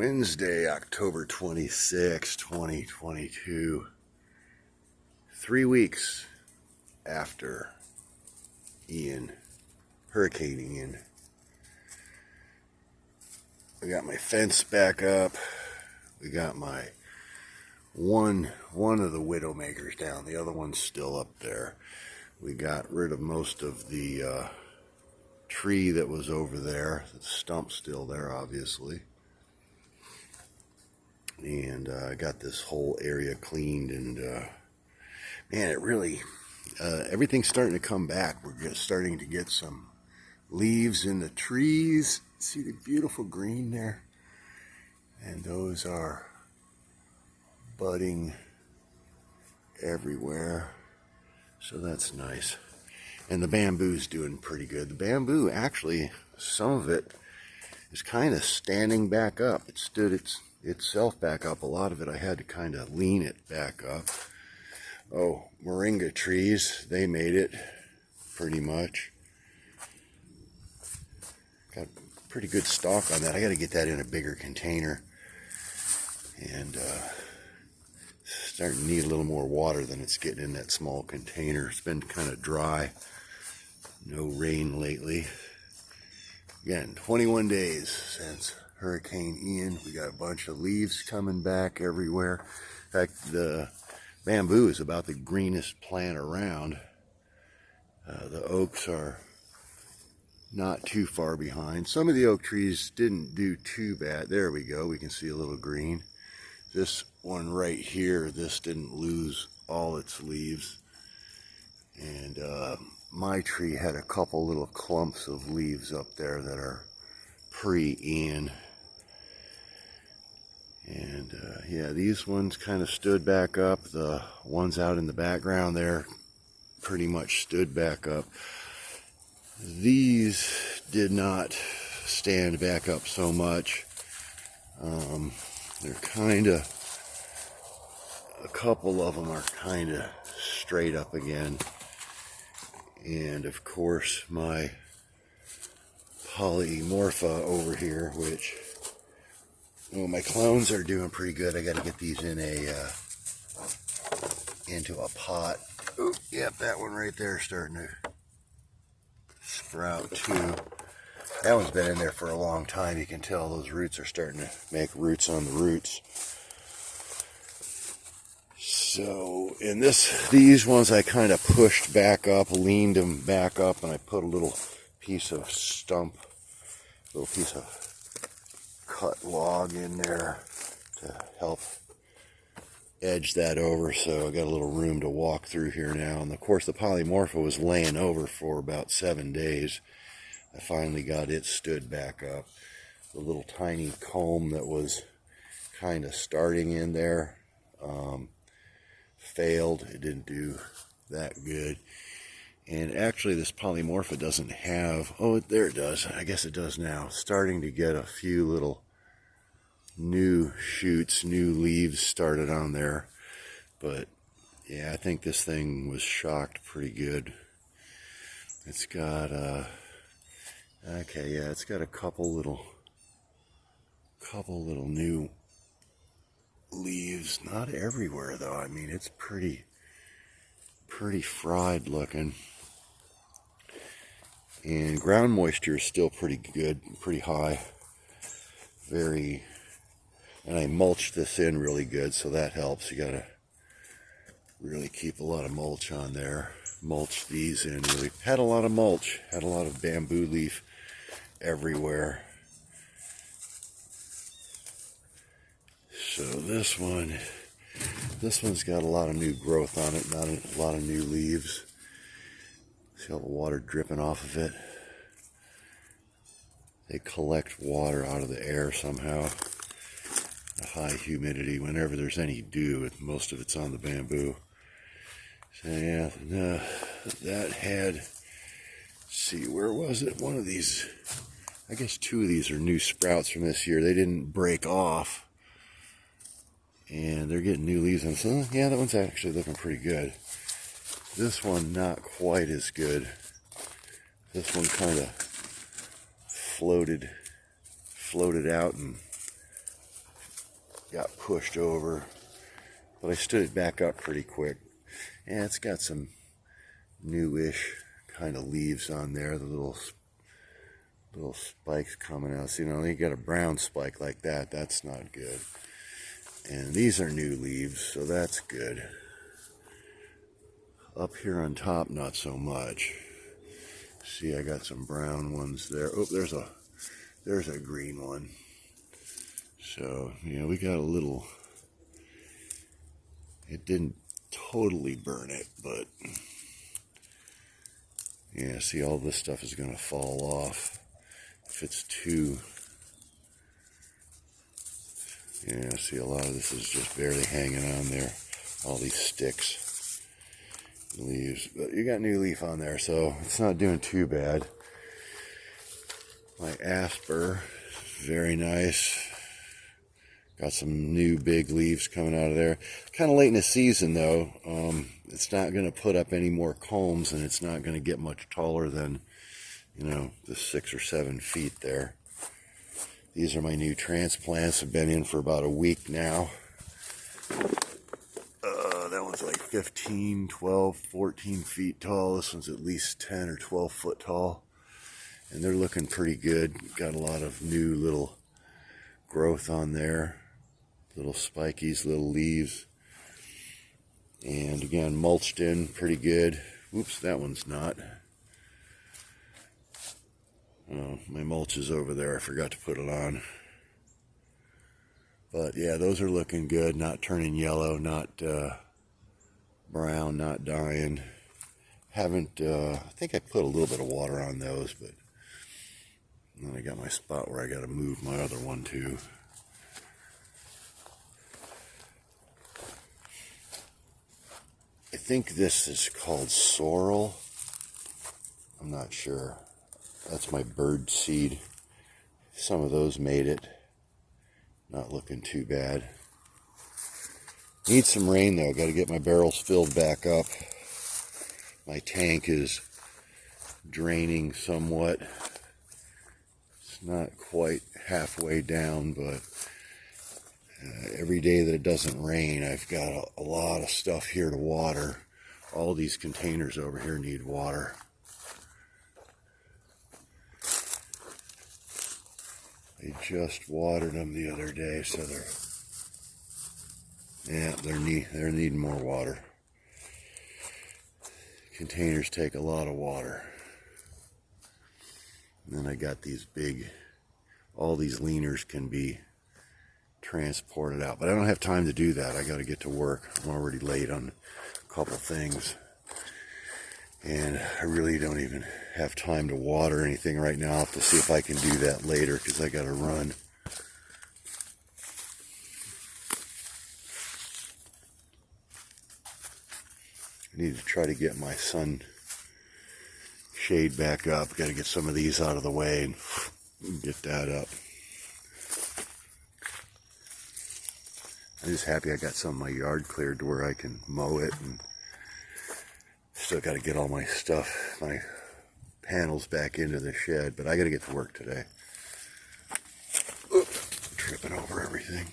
Wednesday, October 26, 2022. 3 weeks after Hurricane Ian. I got my fence back up. We got my one of the widowmakers down. The other one's still up there. We got rid of most of the tree that was over there. The stump's still there, obviously. And I got this whole area cleaned, and man, it really, everything's starting to come back. We're starting to get some leaves in the trees. See the beautiful green there? And those are budding everywhere. So that's nice. And the bamboo's doing pretty good. The bamboo, actually, some of it is kind of standing back up. It stood itself back up. A lot of it I had to kind of lean it back up. Oh, moringa trees, they made it pretty much. Got pretty good stock on that. I got to get that in a bigger container. And starting to need a little more water than it's getting in that small container. It's been kind of dry. No rain lately. Again, 21 days since Hurricane Ian. We got a bunch of leaves coming back everywhere. In fact, the bamboo is about the greenest plant around. The oaks are not too far behind. Some of the oak trees didn't do too bad. There we go. We can see a little green. This one right here, this didn't lose all its leaves. And my tree had a couple little clumps of leaves up there that are pre-Ian. And yeah, these ones kind of stood back up. The ones out in the background there pretty much stood back up. These did not stand back up so much. They're kind of, a couple of them are kind of straight up again. And of course my polymorpha over here, which, well, my clones are doing pretty good. I got to get these in into a pot. Oh, yep, that one right there is starting to sprout too. That one's been in there for a long time. You can tell those roots are starting to make roots on the roots. So in these ones I kind of pushed back up, leaned them back up, and I put a little piece of stump, a little piece of cut log in there to help edge that over. So I got a little room to walk through here now. And of course the polymorpha was laying over for about 7 days. I finally got it stood back up. The little tiny comb that was kind of starting in there failed. It didn't do that good. And actually this polymorpha doesn't have, oh, there it does. I guess it does now. Starting to get a few little new shoots, new leaves started on there. But yeah, I think this thing was shocked pretty good. It's got okay, yeah, it's got a couple little new leaves. Not everywhere though. I mean, it's pretty fried looking. And ground moisture is still pretty good, pretty high. And I mulched this in really good, so that helps. You gotta really keep a lot of mulch on there. Mulch these in really. Had a lot of mulch, had a lot of bamboo leaf everywhere. So this one's got a lot of new growth on it, not a lot of new leaves. See all the water dripping off of it. They collect water out of the air somehow. The high humidity, whenever there's any dew, most of it's on the bamboo. So yeah, that had, let's see, where was it? One of these, I guess 2 of these are new sprouts from this year. They didn't break off. And they're getting new leaves on. So yeah, that one's actually looking pretty good. This one not quite as good. This one kind of floated out and got pushed over, but I stood it back up pretty quick. And it's got some newish kind of leaves on there, the little spikes coming out. So, you know, you got a brown spike like that, that's not good. And these are new leaves, so that's good. Up here on top, not so much. See, I got some brown ones there. Oh, there's a green one. So, you know, we got a little, it didn't totally burn it, but yeah, see, all this stuff is going to fall off if it's too, yeah, see, a lot of this is just barely hanging on there, all these sticks, leaves, but you got new leaf on there, so it's not doing too bad. My asper, very nice. Got some new big leaves coming out of there. Kind of late in the season, though. It's not going to put up any more culms, and it's not going to get much taller than, you know, the 6 or 7 feet there. These are my new transplants. I've been in for about a week now. That one's like 15, 12, 14 feet tall. This one's at least 10 or 12 foot tall. And they're looking pretty good. Got a lot of new little growth on there. Little spikies, little leaves. And again, mulched in pretty good. Oops, that one's not. Oh, my mulch is over there. I forgot to put it on. But yeah, those are looking good. Not turning yellow, not brown, not dying. Haven't, I think I put a little bit of water on those, but then I got my spot where I got to move my other one to. I think this is called sorrel. I'm not sure. That's my bird seed. Some of those made it. Not looking too bad. Need some rain though. Got to get my barrels filled back up. My tank is draining somewhat. It's not quite halfway down, but every day that it doesn't rain, I've got a lot of stuff here to water. All these containers over here need water. I just watered them the other day, so they're needing more water. Containers take a lot of water. And then I got these big, all these leaners can be transported out, but I don't have time to do that. I got to get to work. I'm already late on a couple things, and I really don't even have time to water anything right now. I'll have to see if I can do that later because I got to run. I need to try to get my sun shade back up. Got to get some of these out of the way and get that up. I'm just happy I got some of my yard cleared to where I can mow it, and still got to get all my stuff, my panels back into the shed, but I got to get to work today. Oops, tripping over everything.